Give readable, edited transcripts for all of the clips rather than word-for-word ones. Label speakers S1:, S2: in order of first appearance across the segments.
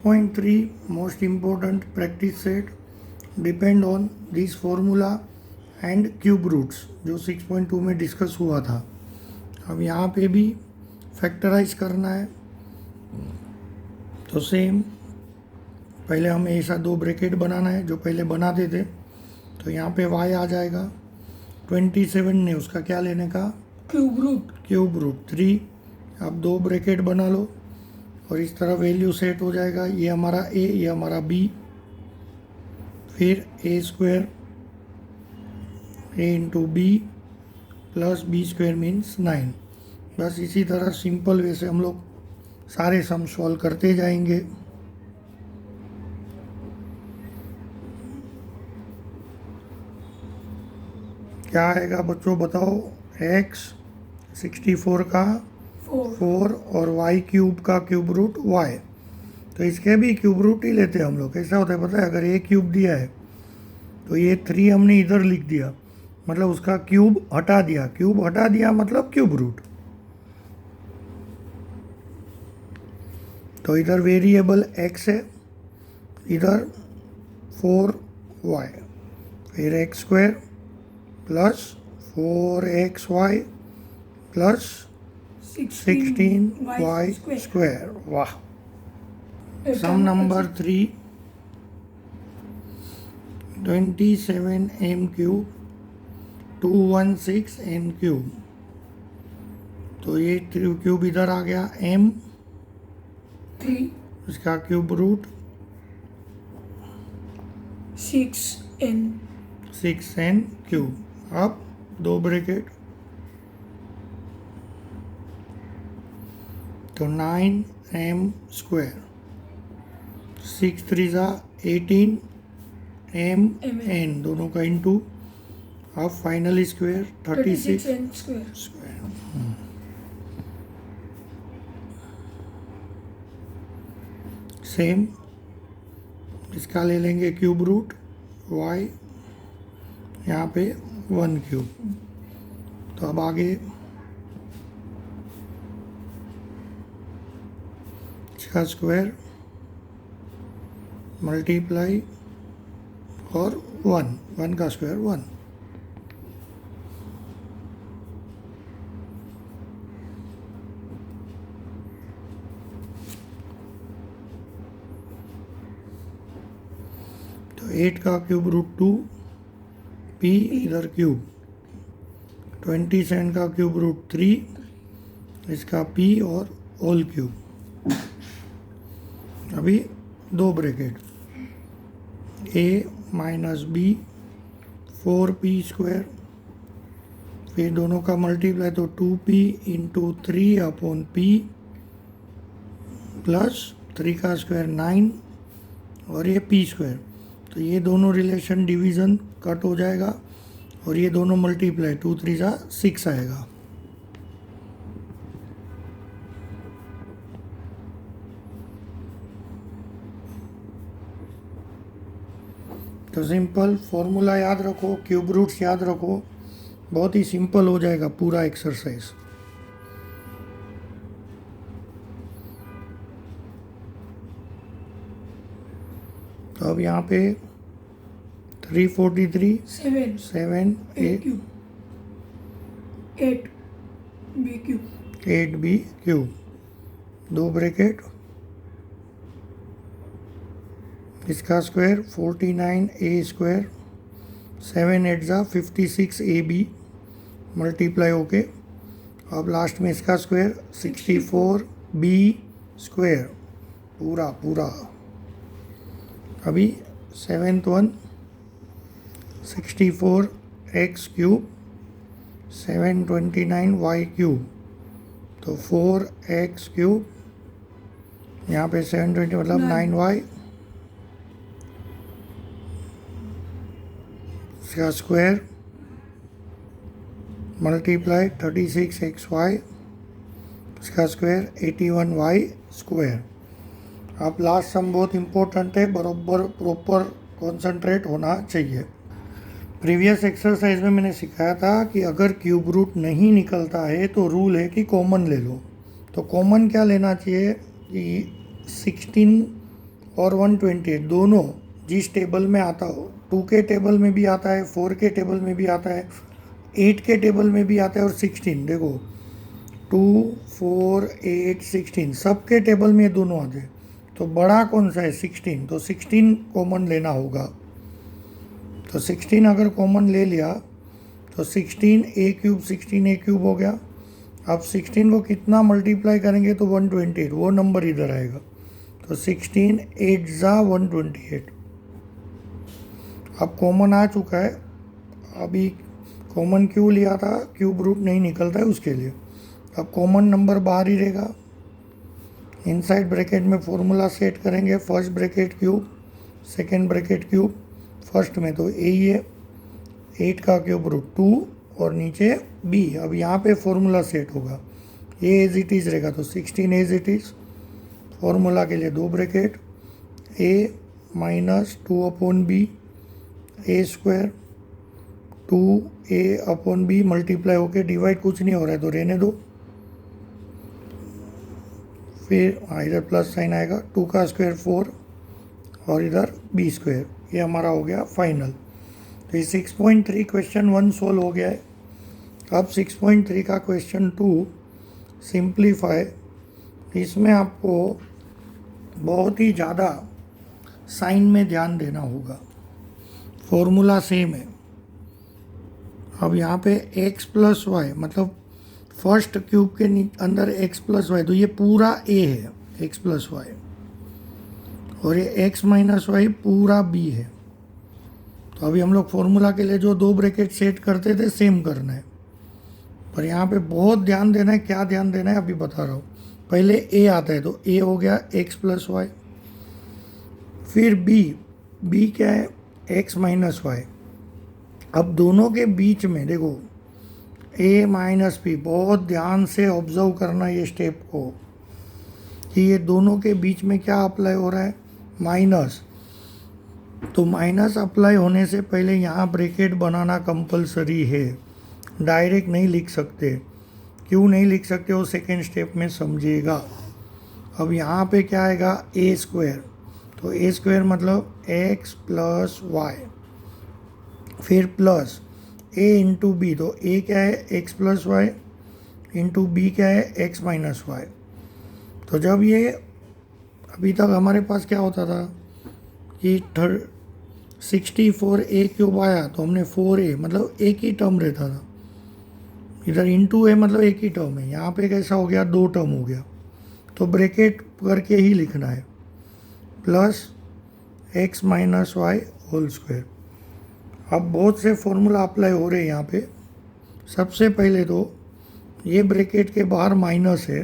S1: 6.3 most important practice set depend on this formula and cube roots जो 6.2 में discuss हुआ था। अब यहाँ पे भी फैक्टराइज करना है तो सेम पहले हमें ऐसा दो ब्रैकेट बनाना है जो पहले बनाते थे। तो यहाँ पे y आ जाएगा 27 ने उसका क्या लेने का क्यूब रूट 3। अब दो ब्रैकेट बना लो और इस तरह वैल्यू सेट हो जाएगा। ये हमारा a, ये हमारा b, फिर a square a into b plus B square means 9। बस इसी तरह सिंपल वे से हम लोग सारे सम सॉल्व करते जाएंगे। क्या आएगा बच्चों बताओ? x 64 का 4 और y क्यूब का क्यूब रूट y। तो इसके भी क्यूब रूट ही लेते हैं हम लोग। कैसा होता है पता है? अगर a क्यूब दिया है तो ये 3 हमने इधर लिख दिया, मतलब उसका क्यूब हटा दिया। क्यूब हटा दिया मतलब क्यूब रूट। तो इधर वेरिएबल x है, इधर 4y, फिर x square plus 4xy plus 16y square. वाह। Sum number 3 27 m cube 216 m cube. तो ये क्यूब इधर आ गया m, इसका क्यूब रूट 6n क्यूब। अब दो ब्रैकेट तो 9m स्क्वायर 6 3 18 mn दोनों का इंटू। अब फाइनल स्क्वायर 36 स्क्वायर। सेम इसका ले लेंगे क्यूब रूट y, यहाँ पे 1 क्यूब। तो अब आगे इसका स्क्वायर मल्टीप्लाई और 1 का स्क्वायर 1। तो 8 का क्यूब रूट 2 p इधर क्यूब, 27 का क्यूब रूट 3 इसका p और होल क्यूब। अभी दो bracket a minus b 4p square, फिर दोनों का मल्टीप्लाई तो 2p into 3 upon p plus 3 का स्क्वायर 9 और ये p स्क्वायर। तो ये दोनों रिलेशन डिवीज़न कट हो जाएगा और ये दोनों मल्टीप्लाई 2 3 6 आएगा। तो सिंपल फॉर्मूला याद रखो, क्यूब रूट्स याद रखो, बहुत ही सिंपल हो जाएगा पूरा एक्सरसाइज। तो अब यहाँ पे 343 7 8b क्यूब, दो ब्रैकेट इसका square 49a square 7 8 56 ab multiply होके। अब लास्ट में इसका स्क्वायर 64b स्क्वायर पूरा। अभी 7th one 64x cube 729y cube. तो 4x क्यूब, यहाँ पे 720 मतलब 9y, इसका स्क्वायर मल्टीप्लाई 36xy, इसका स्क्वायर 81y स्क्वायर। अब लास्ट सम बहुत इम्पोर्टेंट है, बराबर प्रॉपर कॉन्सेंट्रेट होना चाहिए। प्रीवियस एक्सरसाइज में मैंने सिखाया था कि अगर क्यूब रूट नहीं निकलता है तो रूल है कि कॉमन ले लो। तो कॉमन क्या लेना चाहिए कि 16 और 128 दोनों जिस टेबल में आता हो, 2 के टेबल में भी आता है, 4 के टेबल में भी आता है, 8 के टेबल में भी आता है और 16, देखो 2, 4, 8, 16 सबके टेबल में दोनों आते हैं। तो बड़ा कौन सा है 16, तो 16 कॉमन लेना होगा। तो 16 अगर कॉमन ले लिया तो 16 a क्यूब 16 a क्यूब हो गया। अब 16 को कितना मल्टीप्लाई करेंगे तो 128, वो नंबर इधर आएगा। तो 16 8 जा 128। अब कॉमन आ चुका है, अभी कॉमन क्यों लिया था, क्यूब रूट नहीं निकलता है उसके लिए। अब कॉमन नंबर बाहर ही रहेगा, इनसाइड ब्रैकेट में फॉर्मूला सेट करेंगे, first bracket cube second bracket cube, first में तो ए ही है 8 का क्यूब रूट 2 और नीचे b। अब यहाँ पे फॉर्मूला सेट होगा, ए एज इट इज़ रहेगा तो 16 एज इट इज़। फॉर्मूला के लिए 2 bracket a minus 2 upon b a square 2a upon b multiply होके डिवाइड कुछ नहीं हो रहा है तो रहने दो। फिर इधर प्लस साइन आएगा, 2 का स्क्वायर 4 और इधर b स्क्वायर। ये हमारा हो गया फाइनल। तो ये 6.3 क्वेश्चन 1 सोल्व हो गया है। अब 6.3 का क्वेश्चन 2 सिंप्लीफाई। इसमें आपको बहुत ही ज़्यादा साइन में ध्यान देना होगा, फॉर्मूला सेम है। अब यहाँ पे x प्लस वाई मतलब फर्स्ट क्यूब के अंदर x प्लस वाई, तो ये पूरा a है x प्लस वाई, और ये x माइनस वाई पूरा b है। तो अभी हम लोग फॉर्मूला के लिए जो 2 ब्रैकेट सेट करते थे सेम करना है, पर यहाँ पे बहुत ध्यान देना है। क्या ध्यान देना है अभी बता रहा हूँ। पहले a आता है तो a हो गया x प्लस वाई, फिर b क्या है x माइनस वाई। अब दोनों के बीच में देखो a माइनस b, बहुत ध्यान से ऑब्जर्व करना ये स्टेप को कि ये दोनों के बीच में क्या अप्लाई हो रहा है, माइनस। तो माइनस अप्लाई होने से पहले यहाँ ब्रैकेट बनाना कंपलसरी है, डायरेक्ट नहीं लिख सकते। क्यों नहीं लिख सकते वो सेकेंड स्टेप में समझिएगा। अब यहाँ पे क्या आएगा ए स्क्वायर, तो ए स्क्वायर मतलब एक्स प्लस वाई, फिर प्लस ए इंटू बी, तो ए क्या है x plus y into b क्या है एक्स माइनस वाई। तो जब ये अभी तक हमारे पास क्या होता था कि 64 a क्यूब आया तो हमने 4a मतलब एक ही टर्म रहता था, इधर इंटू है मतलब एक ही टर्म है। यहाँ पे कैसा हो गया 2 टर्म हो गया, तो ब्रैकेट करके ही लिखना है, plus x minus y whole square. अब बहुत से फॉर्मूला अप्लाई हो रहे हैं यहाँ पे। सबसे पहले तो ये ब्रैकेट के बाहर माइनस है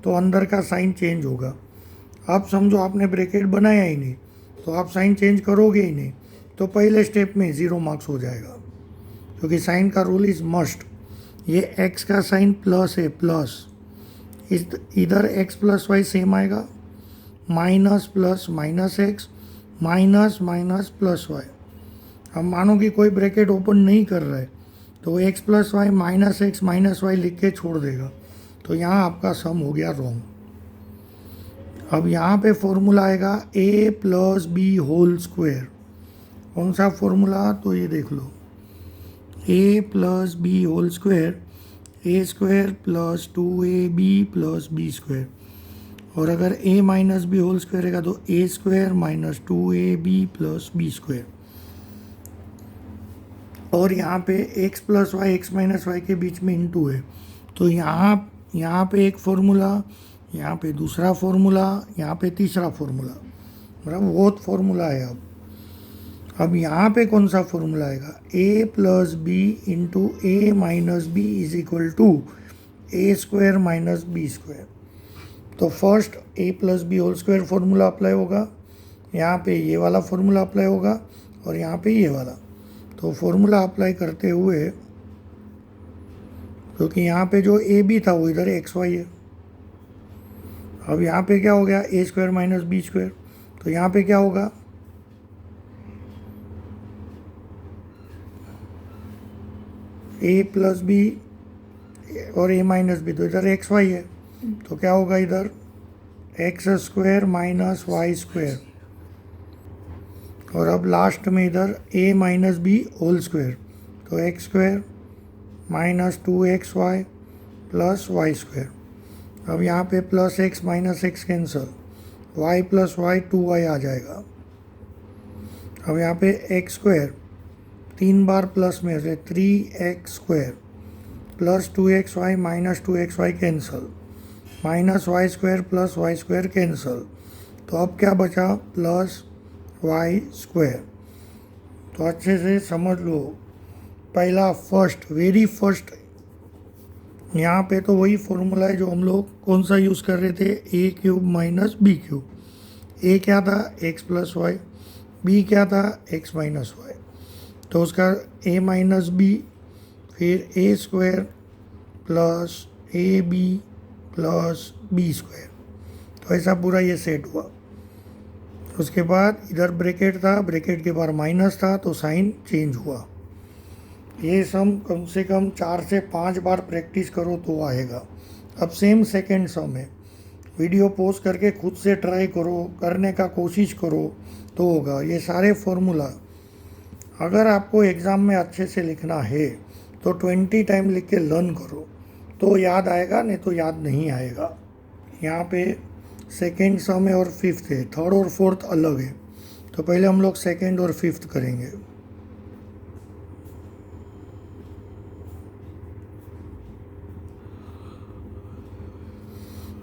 S1: तो अंदर का साइन चेंज होगा। आप समझो आपने ब्रैकेट बनाया ही नहीं तो आप साइन चेंज करोगे ही नहीं, तो पहले स्टेप में 0 मार्क्स हो जाएगा, क्योंकि साइन का रूल इज मस्ट। ये x का साइन प्लस है, प्लस इधर x प्लस वाई सेम आएगा, minus plus minus x minus minus plus y. अब मानो कि कोई ब्रैकेट ओपन नहीं कर रहा है तो x plus y minus x minus y लिख के छोड़ देगा, तो यहाँ आपका सम हो गया रॉन्ग। अब यहाँ पे फॉर्मूला आएगा a plus B whole square. कौन सा फॉर्मूला, तो ये देख लो, a plus B whole square, a square plus 2ab plus B square. और अगर a minus B whole square रहेगा तो a square minus 2ab plus B square. और यहाँ पे x plus y x minus y के बीच में इंटू है, तो यहाँ पे एक फॉर्मूला, यहाँ पे दूसरा फॉर्मूला, यहाँ पे तीसरा फॉर्मूला, मतलब बहुत फॉर्मूला है। अब यहाँ पे कौन सा फॉर्मूला आएगा, a plus B into A minus B is equal to A square minus B square. तो first a plus B whole square formula apply होगा, यहाँ पे ये वाला फॉर्मूला अप्लाई होगा और यहाँ पे ये वाला। तो फॉर्मूला अप्लाई करते हुए, क्योंकि यहाँ पे जो a b था वो इधर एक्स वाई है। अब यहाँ पे क्या हो गया ए स्क्वायर माइनस बी स्क्वायर, तो यहाँ पे क्या होगा ए प्लस बी और ए माइनस बी, तो इधर एक्स वाई है, तो क्या होगा इधर X square minus Y square. और अब लास्ट में इधर a minus B whole square, तो X square minus 2xy plus Y square. अब यहाँ पे plus X minus X cancel, y plus Y 2y आ जाएगा। अब यहाँ पे एक्स स्क्वायर 3 बार प्लस में से 3x square plus 2xy minus 2xy cancel, minus Y square plus Y square cancel, तो अब क्या बचा प्लस वाई स्क्वायर। तो अच्छे से समझ लो, पहला फर्स्ट वेरी फर्स्ट यहाँ पे तो वही फॉर्मूला है जो हम लोग कौन सा यूज़ कर रहे थे, ए क्यूब माइनस बी क्यूब। ए क्या था एक्स प्लस वाई, बी क्या था एक्स माइनस वाई, तो उसका ए माइनस बी फिर A square plus A B plus B square, तो ऐसा पूरा ये सेट हुआ। उसके बाद इधर ब्रैकेट था, ब्रैकेट के बाहर माइनस था तो साइन चेंज हुआ। ये सम कम से कम 4 से 5 बार प्रैक्टिस करो तो आएगा। अब सेम सेकंड सम है, वीडियो पोस्ट करके खुद से ट्राई करो, करने का कोशिश करो तो होगा। ये सारे फॉर्मूला अगर आपको एग्ज़ाम में अच्छे से लिखना है तो 20 टाइम लिख के लर्न करो तो याद आएगा, नहीं तो याद नहीं आएगा। यहाँ पे सेकेंड सम है और फिफ्थ है, थर्ड और फोर्थ अलग है, तो पहले हम लोग सेकेंड और फिफ्थ करेंगे।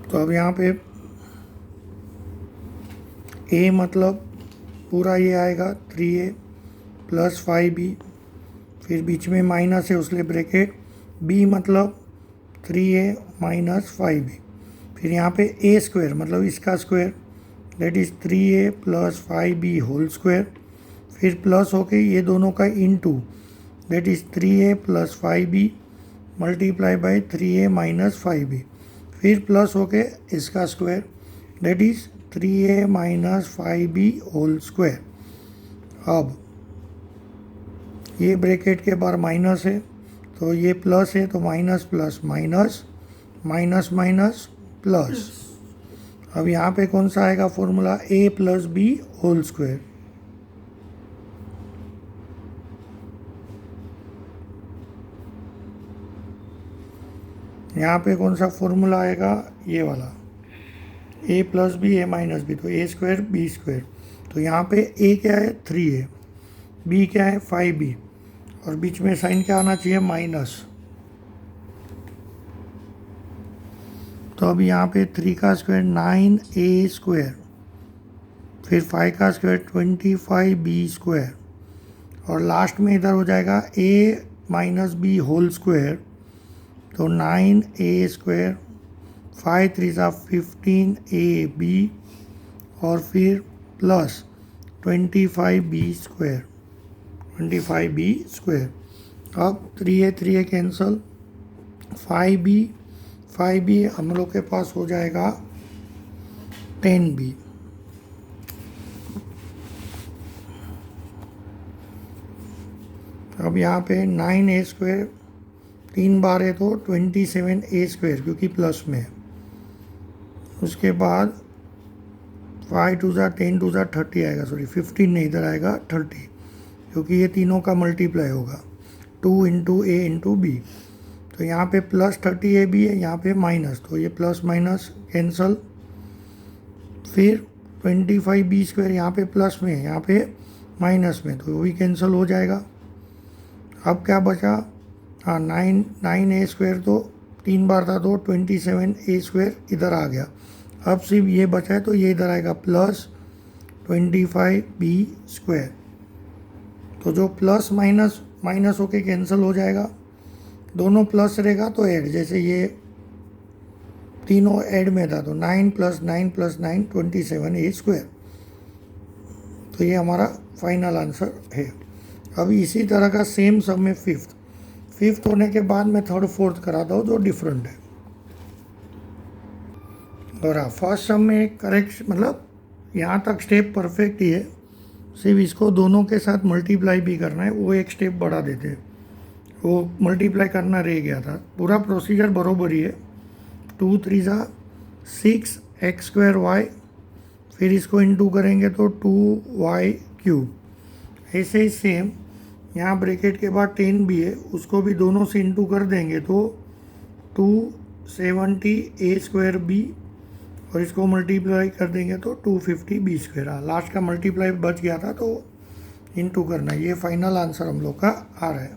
S1: तो अब यहाँ पे a मतलब पूरा ये आएगा 3a प्लस 5b, फिर बीच में माइनस है उसके ब्रैकेट, b मतलब 3a माइनस 5b, फिर यहाँ पे a स्क्वायर मतलब इसका square that is 3a plus 5b whole square, फिर प्लस होके ये दोनों का into that is 3a plus 5b multiply by 3a minus 5b, फिर प्लस होके इसका square that is 3a minus 5b whole square. अब ये ब्रैकेट के बाहर माइनस है तो ये प्लस है, तो minus plus minus minus minus plus. अब यहाँ पे कौन सा आएगा formula, a plus B whole square. यहाँ पे कौन सा फॉर्मूला आएगा, ये वाला a plus b a minus b, तो ए स्क्वायर बी स्क्वायर। तो यहाँ पे a क्या है 3a, b क्या है 5b, और बीच में साइन क्या आना चाहिए माइनस। तो अब यहाँ पे 3 का स्क्वायर 9a स्क्वायर, फिर 5 का स्क्वायर 25b स्क्वायर, और लास्ट में इधर हो जाएगा a minus B whole square, तो 9a स्क्वायर 5 3 15ab और फिर plus 25b square 25b square. अब 3a कैंसल, 5b हम लोग के पास हो जाएगा 10b। अब यहाँ पे 9a स्क्वायर 3 बार है तो 27a स्क्वायर क्योंकि प्लस में है। उसके बाद 5 2 10 2 30 आएगा, सॉरी 15 नहीं, इधर आएगा 30 क्योंकि ये तीनों का मल्टीप्लाई होगा 2 इंटू ए इंटू बी। तो यहाँ पे प्लस 30ab है, यहाँ पे माइनस, तो ये प्लस माइनस कैंसल, फिर 25b स्क्वायर यहाँ पे प्लस में है, यहाँ पे माइनस में, तो वो भी कैंसिल हो जाएगा। अब क्या बचा, हाँ 9a स्क्वायर तो 3 बार था तो 27a स्क्वायर इधर आ गया। अब सिर्फ ये बचा है तो ये इधर आएगा प्लस 25b स्क्वायर। तो जो प्लस माइनस माइनस होके कैंसिल हो जाएगा, दोनों प्लस रहेगा तो ऐड, जैसे ये तीनों ऐड में था तो 9 प्लस 9 प्लस 9 27a स्क्वायर। तो ये हमारा फाइनल आंसर है। अब इसी तरह का सेम सम में फिफ्थ होने के बाद मैं थर्ड फोर्थ कराता हूँ जो डिफरेंट है। और हाँ, फर्स्ट सम में करेक्ट मतलब यहाँ तक स्टेप परफेक्ट ही है, सिर्फ इसको दोनों के साथ मल्टीप्लाई भी करना है, वो एक स्टेप बढ़ा देते, वो मल्टीप्लाई करना रह गया था। पूरा प्रोसीजर बरोबर ही है। 2 3 6 x स्क्वायर वाई, फिर इसको इनटू करेंगे तो 2y क्यूब। ऐसे ही सेम यहाँ ब्रैकेट के बाद 10 भी है, उसको भी दोनों से इंटू कर देंगे तो 270 a² b, और इसको मल्टीप्लाई कर देंगे तो 250 b²। लास्ट का मल्टीप्लाई बच गया था तो इंटू करना। ये फाइनल आंसर हम लोग का आ रहा है।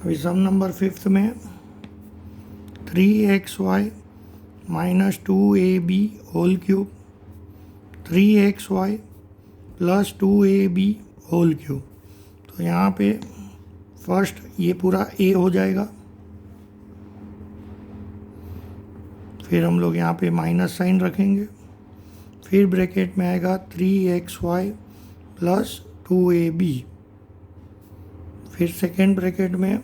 S1: अभी सम नंबर 5 में 3xy minus 2ab whole cube, 3xy plus 2ab whole cube. तो यहाँ पे फर्स्ट ये पूरा a हो जाएगा, फिर हम लोग यहाँ पे माइनस साइन रखेंगे, फिर ब्रैकेट में आएगा 3xy प्लस 2ab, फिर सेकेंड ब्रैकेट में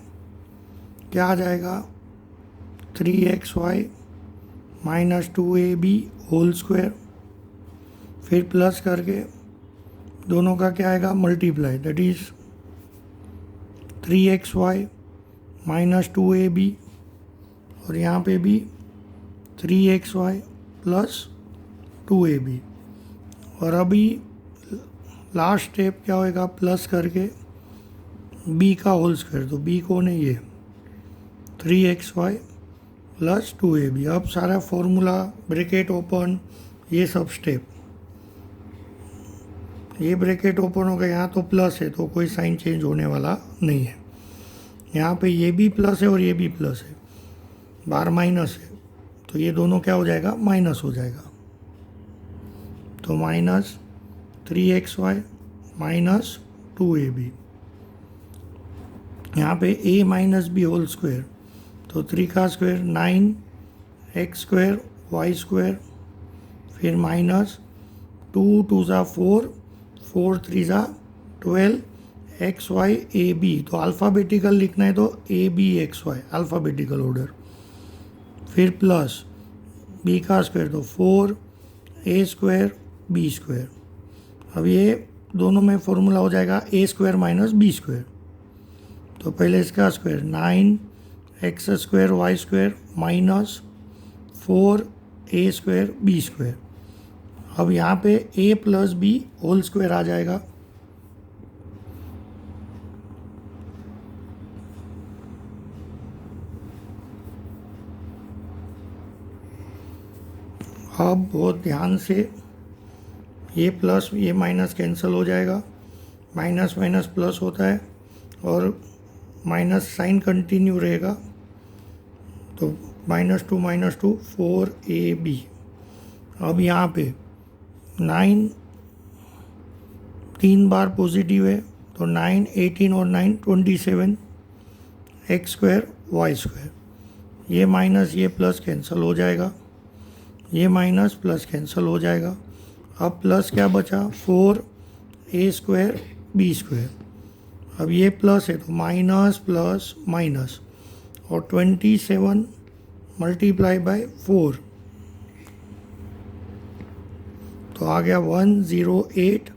S1: क्या आ जाएगा 3xy minus 2ab whole square, फिर प्लस करके दोनों का क्या आएगा multiply, that is 3xy minus 2ab, और यहाँ पे भी 3xy प्लस 2ab। और अभी लास्ट स्टेप क्या होएगा, प्लस करके b का होल स्क्वायर, तो b को नहीं है 3xy प्लस 2ab। अब सारा फॉर्मूला ब्रैकेट ओपन, ये सब स्टेप, ये ब्रैकेट ओपन हो गया, यहाँ तो प्लस है तो कोई साइन चेंज होने वाला नहीं है। यहाँ पे ये भी प्लस है और ये भी प्लस है, बाहर माइनस है तो ये दोनों क्या हो जाएगा माइनस हो जाएगा। तो माइनस 3xy माइनस 2ab, यहाँ पे a minus b whole square, तो 3 का स्क्वायर 9x², y², फिर माइनस 2 2 ज़ा 4, 4 3 ज़ा 12, xy ab। तो अल्फ़ाबेटिकल लिखना है तो abxy अल्फ़ाबेटिकल ऑर्डर, फिर प्लस b का स्क्वायर तो 4a² b²। अब ये दोनों में फॉर्मूला हो जाएगा a² माइनस b²। तो पहले इसका square 9x² y² minus 4a² b²। अब यहाँ पे a plus b whole square आ जाएगा, अब बहुत ध्यान से ये प्लस ये माइनस कैंसिल हो जाएगा, माइनस माइनस प्लस होता है और माइनस साइन कंटिन्यू रहेगा, तो -2 4ab। अब यहाँ पे 9 3 बार पॉजिटिव है तो 9 18 और 9 27 x² y²। ये माइनस ये प्लस कैंसिल हो जाएगा, ये माइनस प्लस कैंसिल हो जाएगा। अब प्लस क्या बचा 4a² b²। अब ये प्लस है तो माइनस प्लस माइनस, और 27 मल्टीप्लाई बाय 4 तो आ गया 108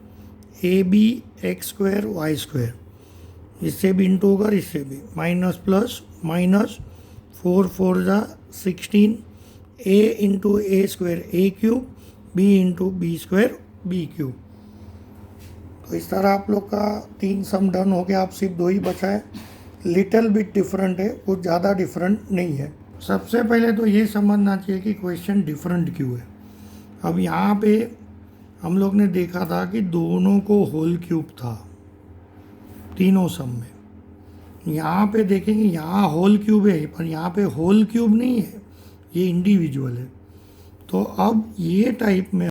S1: ab x² y²। इससे भी इंटू होगा, इससे भी माइनस प्लस माइनस 4 4 ज़ा 16 a into a² a³ b into b² b³। तो इस तरह आप लोग का 3 सम डन हो गया। आप सिर्फ 2 ही बचा है, लिटिल बिट डिफरेंट है, कुछ ज़्यादा डिफरेंट नहीं है। सबसे पहले तो ये समझना चाहिए कि क्वेश्चन डिफरेंट क्यों है। अब यहाँ पे हम लोग ने देखा था कि दोनों को होल क्यूब था तीनों सम में। यहाँ पे देखेंगे यहाँ होल क्यूब है पर यहाँ पे होल क्यूब नहीं है, ये इंडिविजुअल है। तो अब ये टाइप में